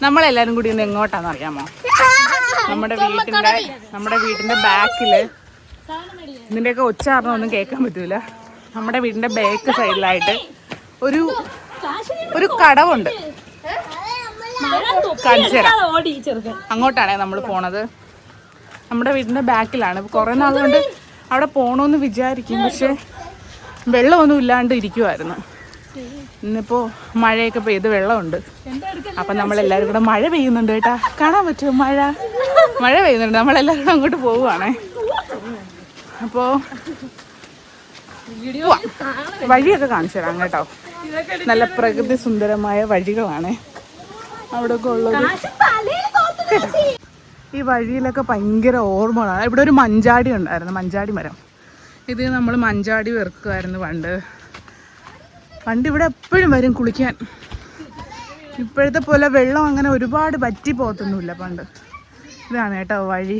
നമ്മളെല്ലാരും കൂടി ഇന്ന് എങ്ങോട്ടാന്ന് അറിയാമോ? നമ്മുടെ വീടിന്റെ ബാക്കില്, ഇതിന്റെയൊക്കെ ഉച്ചാരണം ഒന്നും കേൾക്കാൻ പറ്റൂല. നമ്മുടെ വീടിന്റെ ബാക്ക് സൈഡിലായിട്ട് ഒരു കടവുണ്ട്. അങ്ങോട്ടാണേ നമ്മൾ പോണത്. നമ്മുടെ വീടിന്റെ ബാക്കിലാണ്. കുറെ നാളുകൊണ്ട് അവിടെ പോണോന്ന് വിചാരിക്കും, പക്ഷെ വെള്ളമൊന്നും ഇല്ലാണ്ട് ഇരിക്കുമായിരുന്നു. ഇന്നിപ്പോ മഴയൊക്കെ പെയ്ത് വെള്ളമുണ്ട്. അപ്പൊ നമ്മളെല്ലാരും കൂടെ, മഴ പെയ്യുന്നുണ്ട് കേട്ടാ, കാണാൻ പറ്റുമോ? മഴ പെയ്യുന്നുണ്ട്. നമ്മളെല്ലാരും കൂടെ അങ്ങോട്ട് പോവുകയാണേ. അപ്പോ വഴിയൊക്കെ കാണിച്ചു തരാം കേട്ടോ. നല്ല പ്രകൃതി സുന്ദരമായ വഴികളാണ് അവിടെ ഒക്കെ ഉള്ളത്. ഈ വഴിയിലൊക്കെ ഭയങ്കര ഓർമ്മകളാണ്. ഇവിടെ ഒരു മഞ്ചാടി ഉണ്ടായിരുന്നു, മഞ്ചാടി മരം. ഇത് നമ്മൾ മഞ്ചാടി വെറുക്കുമായിരുന്നു പണ്ട് ഇവിടെ എപ്പോഴും വരും കുളിക്കാൻ. ഇപ്പോഴത്തെ പോലെ വെള്ളം അങ്ങനെ ഒരുപാട് വറ്റി പോകത്തൊന്നുമില്ല പണ്ട്. ഇതാണ് കേട്ടോ വഴി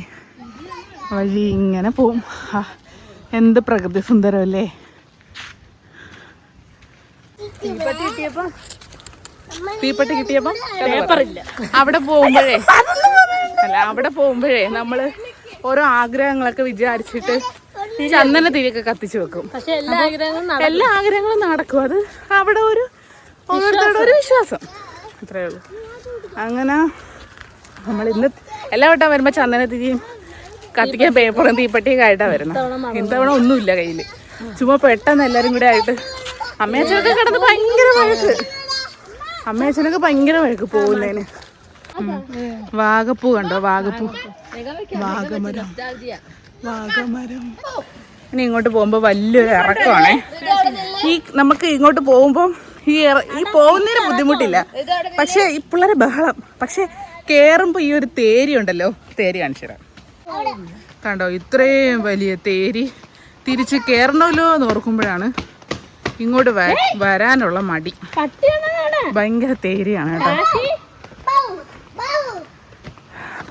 ഇങ്ങനെ പോവും. എന്ത് പ്രകൃതി സുന്ദരമല്ലേ. തീപ്പെട്ടി കിട്ടിയപ്പോ അവിടെ പോകുമ്പോഴേ നമ്മള് ഓരോ ആഗ്രഹങ്ങളൊക്കെ വിചാരിച്ചിട്ട് ചന്ദന തിരിയൊക്കെ കത്തിച്ചു വെക്കും. പക്ഷെ എല്ലാ ആഗ്രഹങ്ങളും നടക്കും. അത് അവിടെ ഓരോരുത്തരുടെ ഒരു വിശ്വാസം, അത്രേ ഉള്ളൂ. അങ്ങനെ നമ്മൾ ഇന്ന് എല്ലാ വട്ടം വരുമ്പോ ചന്ദനത്തിരിയും കത്തിക്കാൻ പേപ്പറും തീപ്പെട്ടിയൊക്കെ ആയിട്ടാണ് വരുന്നത്. ഇത്തവണ ഒന്നുമില്ല കയ്യില്. ചുമ്മാ പെട്ടെന്ന് എല്ലാരും കൂടെ ആയിട്ട് അമ്മയച്ഛനൊക്കെ കിടന്ന് അമ്മയച്ഛനൊക്കെ ഭയങ്കര വഴക്ക് പോകുന്നതിന്. വാഗപ്പൂ കണ്ടോ? വാഗമരം. ഇനി ഇങ്ങോട്ട് പോകുമ്പോ വലിയൊരു ഇറക്കമാണേ. നമുക്ക് ഇങ്ങോട്ട് പോകുമ്പോ ഈ പോകുന്നതിന് ബുദ്ധിമുട്ടില്ല, പക്ഷെ ഈ പിള്ളേരെ ബഹളം. പക്ഷെ കേറുമ്പോ ഈ ഒരു തേരി ഉണ്ടല്ലോ, തേരി കാണിച്ചു തരാം. കണ്ടോ? ഇത്രയും വലിയ തേരി തിരിച്ച് കയറണമല്ലോ എന്ന് ഓർക്കുമ്പോഴാണ് ഇങ്ങോട്ട് വരാനുള്ള മടി. ഭയങ്കര തേരിയാണ് കേട്ടോ.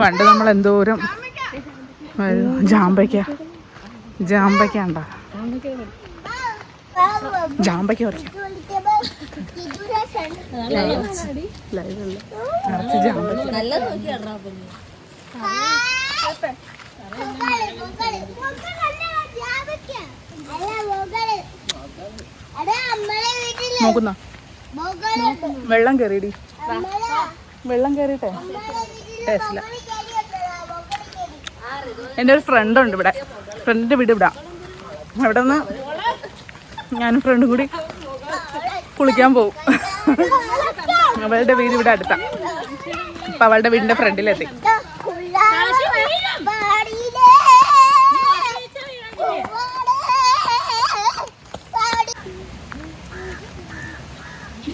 പണ്ട് നമ്മൾ എന്തോരം ജാമ്പയ്ക്ക ഉണ്ടോ? ജാമ്പയ്ക്ക പറിക്കാം. നിറച്ച് ജാമ്പയ്ക്ക. നോക്കുന്ന വെള്ളം കയറിയിടി. വെള്ളം കയറിയിട്ടെ ടേസ്റ്റില്ല. എൻ്റെ ഒരു ഫ്രണ്ടുണ്ട് ഇവിടെ, ഫ്രണ്ടിൻ്റെ വീട് ഇവിടെ. അവിടെ നിന്ന് ഞാനും ഫ്രണ്ടും കൂടി കുളിക്കാൻ പോവും. അവളുടെ വീട് ഇവിടെ അടുത്താ. അപ്പം അവളുടെ വീടിൻ്റെ ഫ്രണ്ടിലെത്തി.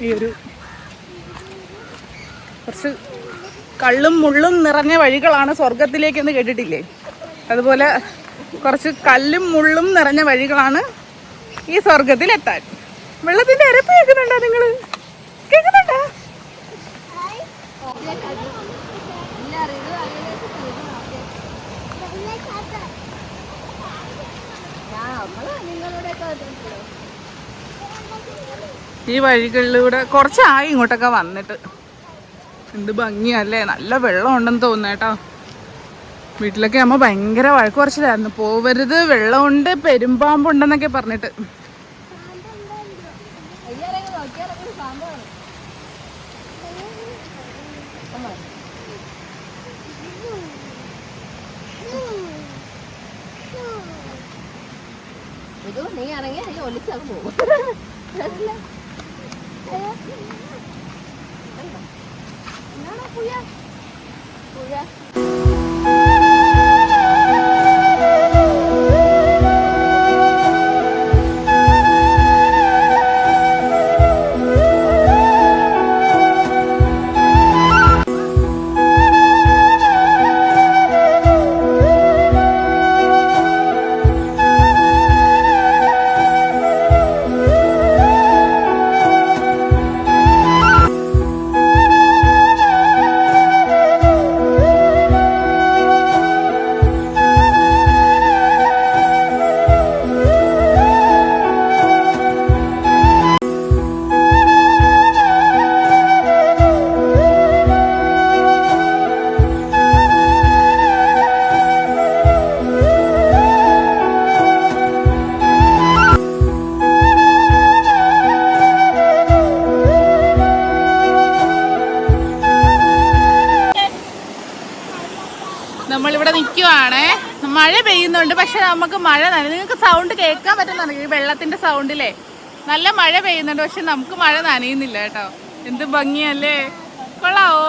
ഈ ഒരു കുറച്ച് കള്ളും മുള്ളും നിറഞ്ഞ വഴികളാണ് സ്വർഗത്തിലേക്കെന്ന് കേട്ടിട്ടില്ലേ? അതുപോലെ കുറച്ച് കല്ലും മുള്ളും നിറഞ്ഞ വഴികളാണ് ഈ സ്വർഗത്തിലെത്താൻ. വെള്ളത്തിന്റെ അരപ്പ് കേൾക്കുന്നുണ്ടോ നിങ്ങൾ? കേൾക്കുന്നുണ്ടോ? ഈ വഴികളിലൂടെ കുറച്ചായി ഇങ്ങോട്ടൊക്കെ വന്നിട്ട്. എന്ത് ഭംഗിയല്ലേ, നല്ല വെള്ളം ഉണ്ടെന്ന് തോന്നുന്നു കേട്ടോ. വീട്ടിലൊക്കെ അമ്മ ഭയങ്കര വഴക്ക് കുറച്ചിലായിരുന്നു, പോവരുത്, വെള്ളമുണ്ട്, പെരുമ്പാമ്പുണ്ടെന്നൊക്കെ പറഞ്ഞിട്ട്. നീ ഇറങ്ങി ഒലിച്ചത് പോകും. നമ്മളിവിടെ നിൽക്കുവാണേ. മഴ പെയ്യുന്നുണ്ട്, പക്ഷെ നമുക്ക് മഴ നിങ്ങൾക്ക് സൗണ്ട് കേൾക്കാൻ പറ്റുന്നുണ്ട്. ഈ വെള്ളത്തിന്റെ സൗണ്ടിലേ നല്ല മഴ പെയ്യുന്നുണ്ട്, പക്ഷെ നമുക്ക് മഴ നനയുന്നില്ല കേട്ടോ. എന്ത് ഭംഗിയല്ലേ, കൊള്ളാവോ?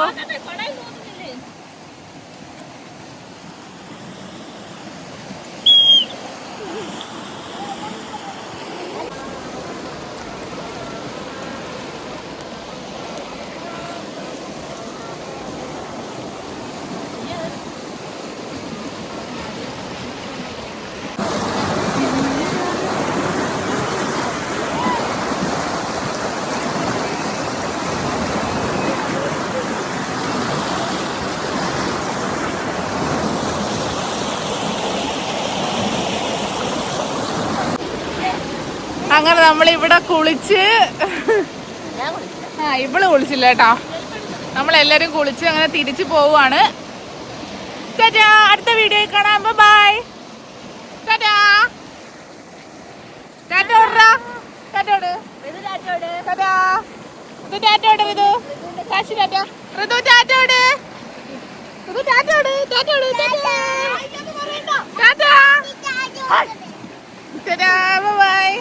അങ്ങനെ നമ്മളിവിടെ കുളിച്ച്, ഇവള് കുളിച്ചില്ല കേട്ടോ. നമ്മളെല്ലാരും കുളിച്ച് അങ്ങനെ തിരിച്ചു പോവാണ്. ടാറ്റാ, അടുത്ത വീഡിയോയിൽ കാണാം. ബൈ. ടാറ്റാ. ടാറ്റോട്. ടാറ്റോട്. ടാറ്റാ. ഇത് ടാറ്റോട്. ഇത് കാശി ടാറ്റ. ഋതു ടാറ്റോട്. ഋതു ടാറ്റോട്. ടാറ്റോട്. ടാറ്റാ. ടാറ്റാ. ബൈ.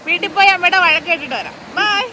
വീട്ടിൽ പോയി അമ്മയുടെ വഴക്ക് കേട്ടിട്ട് വരാം. ബൈ.